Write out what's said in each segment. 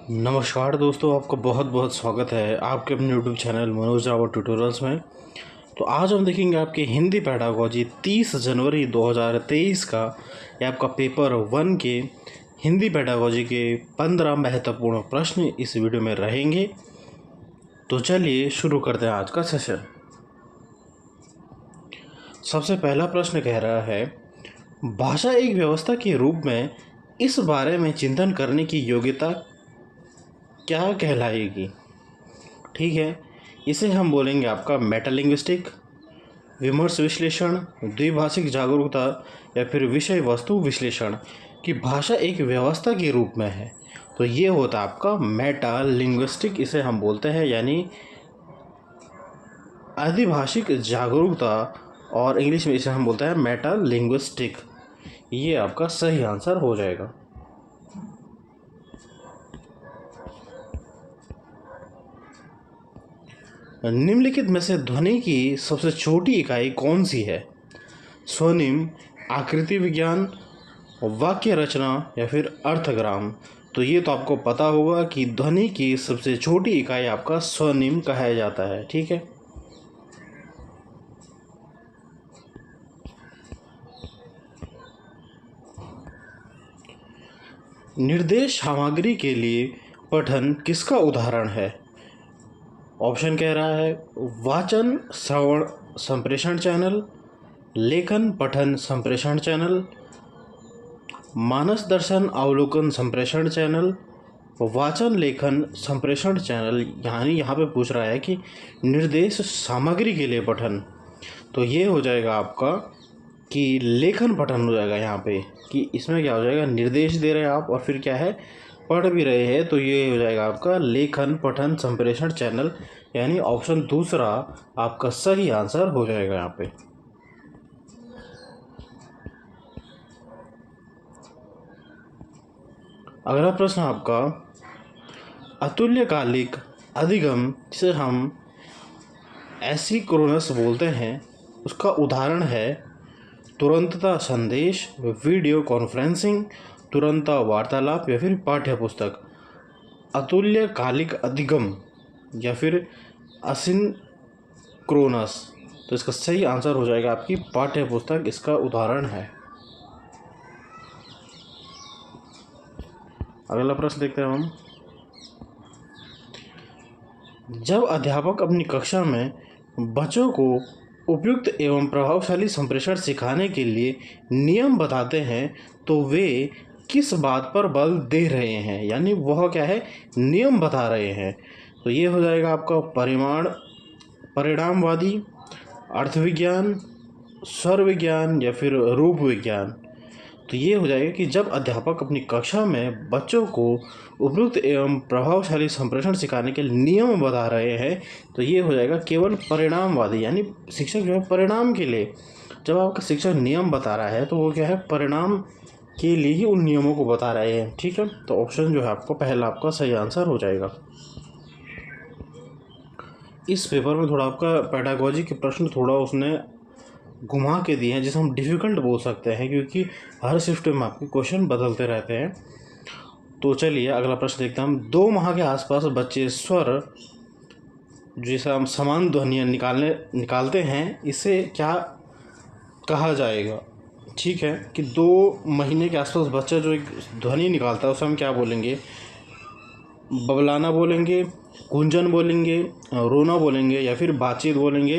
नमस्कार दोस्तों, आपका बहुत बहुत स्वागत है आपके अपने YouTube channel Manoj Rawat tutorials में। तो आज हम देखेंगे आपके हिंदी पेडागोजी 30 जनवरी 2023 का ये आपका पेपर 1 के हिंदी पेडागोजी के 15 महत्वपूर्ण प्रश्न इस वीडियो में रहेंगे। तो चलिए शुरू करते हैं आज का सेशन। सबसे पहला प्रश्न कह रहा है, भाषा एक व्यवस्था के रूप में इस बारे में चिंतन करने की योग्यता क्या कहलाएगी। ठीक है, इसे हम बोलेंगे आपका मेटालिंग्विस्टिक, विमर्श विश्लेषण, द्विभाषिक जागरूकता या फिर विषय वस्तु विश्लेषण कि भाषा एक व्यवस्था के रूप में है। तो ये होता है आपका मेटालिंग्विस्टिक, इसे हम बोलते हैं, यानी अधिभाषिक जागरूकता, और इंग्लिश में इसे हम बोलते हैं मेटालिंग्विस्टिक। ये आपका सही आंसर हो जाएगा। निम्नलिखित में से ध्वनि की सबसे छोटी इकाई कौन सी है? स्वनिम, आकृति विज्ञान, वाक्य रचना या फिर अर्थग्राम। तो ये तो आपको पता होगा कि ध्वनि की सबसे छोटी इकाई आपका स्वनिम कहा जाता है। ठीक है, निर्देश सामग्री के लिए पठन किसका उदाहरण है? ऑप्शन कह रहा है वाचन श्रवण संप्रेषण चैनल, लेखन पठन संप्रेषण चैनल, मानस दर्शन अवलोकन संप्रेषण चैनल, वाचन लेखन संप्रेषण चैनल। यानी यहाँ पे पूछ रहा है कि निर्देश सामग्री के लिए पठन। तो ये हो जाएगा आपका कि लेखन पठन हो जाएगा यहाँ पे, कि इसमें क्या हो जाएगा, निर्देश दे रहे हैं आप और फिर क्या है, पढ़ भी रहे हैं। तो ये हो जाएगा आपका लेखन पठन संप्रेषण चैनल, यानी ऑप्शन दूसरा आपका सही आंसर हो जाएगा यहाँ पे। अगला प्रश्न आपका, अतुल्यकालिक अधिगम जिसे हम एसिंक्रोनस बोलते हैं उसका उदाहरण है तुरंतता संदेश, वीडियो कॉन्फ्रेंसिंग, तुरंतता वार्तालाप या फिर पाठ्य पुस्तक। अतुल्यकालिक अधिगम या फिर असिंक्रोनस, तो इसका सही आंसर हो जाएगा आपकी पाठ्य पुस्तक, इसका उदाहरण है। अगला प्रश्न देखते हैं हम। जब अध्यापक अपनी कक्षा में बच्चों को उपयुक्त एवं प्रभावशाली संप्रेषण सिखाने के लिए नियम बताते हैं तो वे किस बात पर बल दे रहे हैं, यानी वह क्या है, नियम बता रहे हैं। तो ये हो जाएगा आपका परिणामवादी, अर्थविज्ञान, स्वर विज्ञान या फिर रूप विज्ञान। तो ये हो जाएगा कि जब अध्यापक अपनी कक्षा में बच्चों को उपयुक्त एवं प्रभावशाली संप्रेषण सिखाने के नियम बता रहे हैं, तो ये हो जाएगा केवल परिणामवादी, यानी शिक्षक जो है परिणाम के लिए, जब आपका शिक्षक नियम बता रहा है तो वो क्या है, परिणाम के लिए ही उन नियमों को बता रहे हैं। ठीक है, तो ऑप्शन जो है आपको पहला आपका सही आंसर हो जाएगा। इस पेपर में थोड़ा आपका पेडागोजी के प्रश्न थोड़ा उसने घुमा के दिए हैं, जिसे हम डिफ़िकल्ट बोल सकते हैं, क्योंकि हर शिफ्ट में आपके क्वेश्चन बदलते रहते हैं। तो चलिए अगला प्रश्न देखते हैं हम। 2 माह के आसपास बच्चे स्वर, जिसे हम समान ध्वनियाँ निकालते हैं, इसे क्या कहा जाएगा? ठीक है, कि 2 महीने के आसपास बच्चा जो एक ध्वनि निकालता है उसे हम क्या बोलेंगे? बबलाना बोलेंगे, गुंजन बोलेंगे, रोना बोलेंगे या फिर बातचीत बोलेंगे।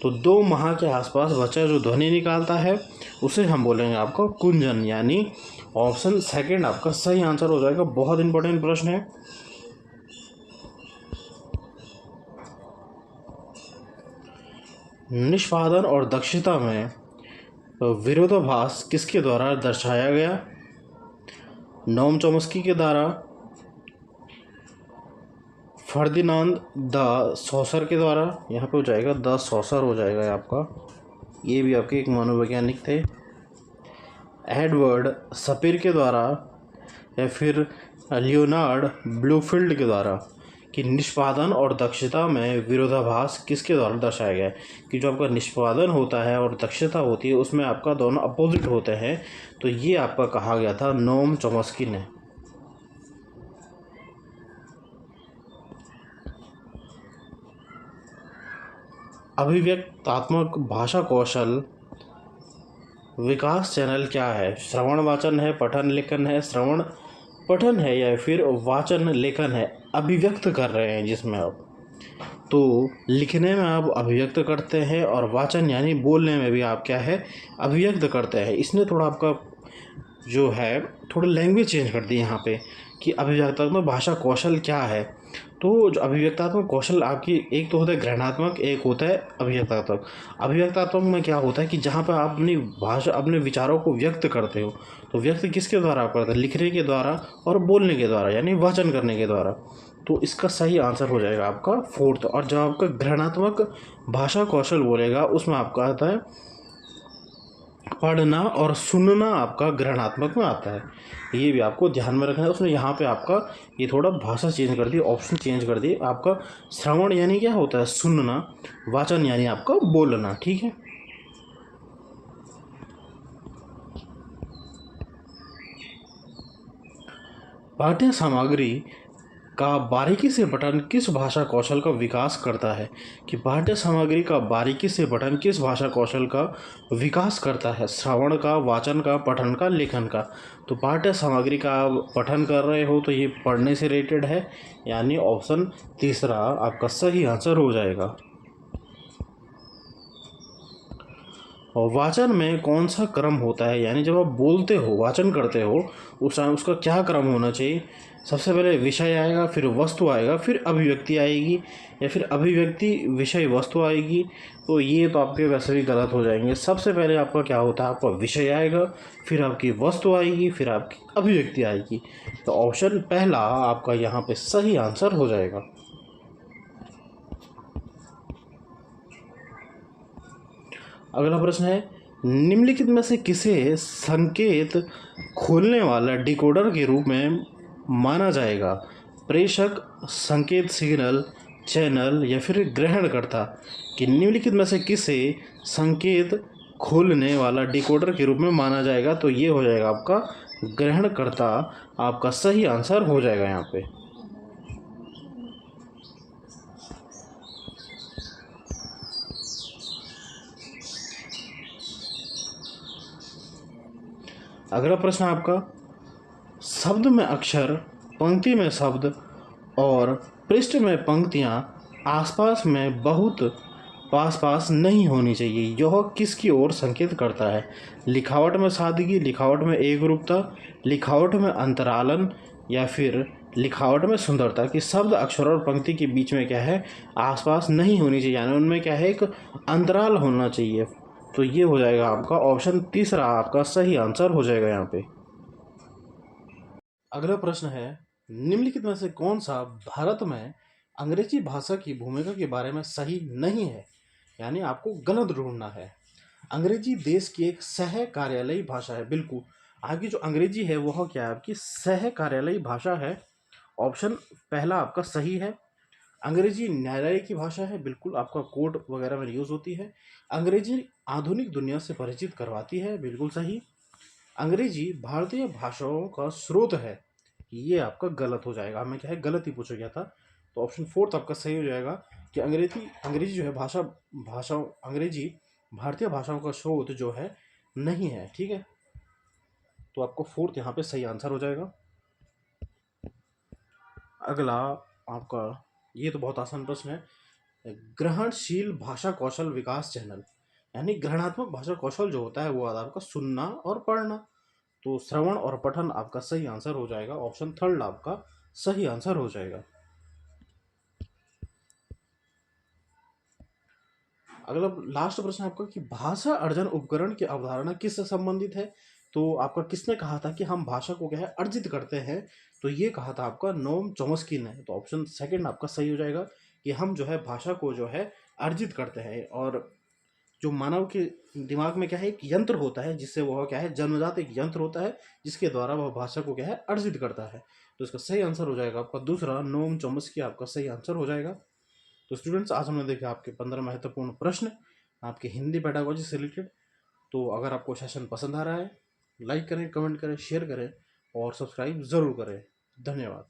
तो 2 माह के आसपास बच्चा जो ध्वनि निकालता है उसे हम बोलेंगे आपको कुंजन, यानी ऑप्शन सेकंड आपका सही आंसर हो जाएगा। बहुत इंपॉर्टेंट प्रश्न है। निष्पादन और दक्षता में विरोधाभास किसके द्वारा दर्शाया गया? नोम चॉम्स्की के द्वारा, फर्दिनांद द सॉसर के द्वारा, यहाँ पे हो जाएगा द सॉसर हो जाएगा आपका, ये भी आपके एक मनोवैज्ञानिक थे, एडवर्ड सपीर के द्वारा या फिर लियोनार्ड ब्लूफील्ड के द्वारा, कि निष्पादन और दक्षता में विरोधाभास किसके द्वारा दर्शाया गया है? कि जो आपका निष्पादन होता है और दक्षता होती है उसमें आपका दोनों अपोजिट होते हैं। तो ये आपका कहा गया था नोम चॉम्स्की ने। अभिव्यक्तात्मक भाषा कौशल विकास चैनल क्या है? श्रवण वाचन है, पठन लेखन है, श्रवण पठन है, या फिर वाचन लेखन है? अभिव्यक्त कर रहे हैं जिसमें आप, तो लिखने में आप अभिव्यक्त करते हैं, और वाचन यानी बोलने में भी आप क्या है, अभिव्यक्त करते हैं। इसने थोड़ा आपका जो है थोड़ा लैंग्वेज चेंज कर दी यहाँ पे कि अभिव्यक्तात्मक भाषा कौशल क्या है। तो जो अभिव्यक्तात्मक कौशल आपकी, एक तो होता है ग्रहणात्मक, एक होता है अभिव्यक्तात्मक। अभिव्यक्तात्मक में क्या होता है कि जहाँ पर आप अपनी भाषा, अपने विचारों को व्यक्त करते हो, तो व्यक्त किसके द्वारा आप करते हैं? लिखने के द्वारा और बोलने के द्वारा, यानी वाचन करने के द्वारा। तो इसका सही आंसर हो जाएगा आपका फोर्थ। और जब आपका ग्रहणात्मक भाषा कौशल बोलेगा, उसमें आपका आता है पढ़ना और सुनना, आपका ग्रहणात्मक में आता है। ये भी आपको ध्यान में रखना है। उसने यहाँ पे आपका ये थोड़ा भाषा चेंज कर दी, ऑप्शन चेंज कर दी। आपका श्रवण यानी क्या होता है? सुनना। वाचन यानी आपका बोलना। ठीक है। पाठ्य सामग्री का बारीकी से पठन किस भाषा कौशल का विकास करता है? कि पाठ्य सामग्री का बारीकी से पठन किस भाषा कौशल का विकास करता है? श्रवण का, वाचन का, पठन का, लेखन का? तो पाठ्य सामग्री का आप पठन कर रहे हो तो ये पढ़ने से रिलेटेड है, यानी ऑप्शन तीसरा आपका सही आंसर हो जाएगा। और वाचन में कौन सा क्रम होता है? यानी जब आप बोलते हो, वाचन करते हो, उस टाइम उसका क्या क्रम होना चाहिए? सबसे पहले विषय आएगा, फिर वस्तु आएगा, फिर अभिव्यक्ति आएगी, या फिर अभिव्यक्ति विषय वस्तु आएगी? तो ये तो आपके वैसे भी गलत हो जाएंगे। सबसे पहले आपका क्या होता है? आपका विषय आएगा, फिर आपकी वस्तु आएगी, फिर आपकी अभिव्यक्ति आएगी। तो ऑप्शन पहला आपका यहाँ पे सही आंसर हो जाएगा। अगला प्रश्न है, निम्नलिखित में से किसे संकेत खोलने वाला डिकोडर के रूप में माना जाएगा? प्रेषक, संकेत सिग्नल, चैनल, या फिर ग्रहणकर्ता? कि निम्नलिखित में से किसे संकेत खोलने वाला डिकोडर के रूप में माना जाएगा? तो ये हो जाएगा आपका ग्रहणकर्ता। आपका सही आंसर हो जाएगा यहाँ पे। अगला प्रश्न आपका, शब्द में अक्षर, पंक्ति में शब्द और पृष्ठ में पंक्तियाँ आसपास में बहुत पास पास नहीं होनी चाहिए, यह किसकी ओर संकेत करता है? लिखावट में सादगी, लिखावट में एकरूपता, लिखावट में अंतरालन, या फिर लिखावट में सुंदरता? कि शब्द, अक्षर और पंक्ति के बीच में क्या है? आसपास नहीं होनी चाहिए, यानी उनमें क्या है? एक अंतराल होना चाहिए। तो ये हो जाएगा आपका ऑप्शन तीसरा, आपका सही आंसर हो जाएगा यहाँ पे। अगला प्रश्न है, निम्नलिखित में से कौन सा भारत में अंग्रेजी भाषा की भूमिका के बारे में सही नहीं है? यानी आपको गलत ढूंढना है। अंग्रेजी देश की एक सह कार्यालयी भाषा है। बिल्कुल, आगे जो अंग्रेजी है वह क्या है? आपकी सह कार्यालयी भाषा है। ऑप्शन पहला आपका सही है। अंग्रेजी न्यायालय की भाषा है। बिल्कुल, आपका कोर्ट वगैरह में यूज़ होती है। अंग्रेजी आधुनिक दुनिया से परिचित करवाती है। बिल्कुल सही। अंग्रेजी भारतीय भाषाओं का स्रोत है। ये आपका गलत हो जाएगा। हमें क्या है, गलत ही पूछा गया था। तो ऑप्शन फोर्थ आपका सही हो जाएगा कि अंग्रेजी जो है भाषाओं अंग्रेजी भारतीय भाषाओं का स्रोत जो है नहीं है। ठीक है, तो आपको फोर्थ यहाँ पे सही आंसर हो जाएगा। अगला आपका, ये तो बहुत आसान प्रश्न है, ग्रहणशील भाषा कौशल विकास चैनल, यानी ग्रहणात्मक भाषा कौशल जो होता है वो आता है आपका सुनना और पढ़ना। तो श्रवण और पठन आपका सही आंसर हो जाएगा। ऑप्शन थर्ड आपका सही आंसर हो जाएगा। अगला लास्ट प्रश्न आपका कि भाषा अर्जन उपकरण की अवधारणा किससे संबंधित है? तो आपका किसने कहा था कि हम भाषा को क्या है, अर्जित करते हैं? तो ये कहा था आपका नोम चॉम्स्की ने। तो ऑप्शन सेकंड आपका सही हो जाएगा कि हम जो है भाषा को जो है अर्जित करते हैं। और जो मानव के दिमाग में क्या है, एक यंत्र होता है जिससे वह क्या है, जन्मजात एक यंत्र होता है जिसके द्वारा वह भाषा को क्या है, अर्जित करता है। तो इसका सही आंसर हो जाएगा आपका दूसरा, नोम चॉम्स्की आपका सही आंसर हो जाएगा। तो स्टूडेंट्स, आज हमने देखा आपके 15 महत्वपूर्ण प्रश्न आपके हिंदी पेडागोजी से रिलेटेड। तो अगर आपको सेशन पसंद आ रहा है, लाइक करें, कमेंट करें, शेयर करें और सब्सक्राइब ज़रूर करें। धन्यवाद।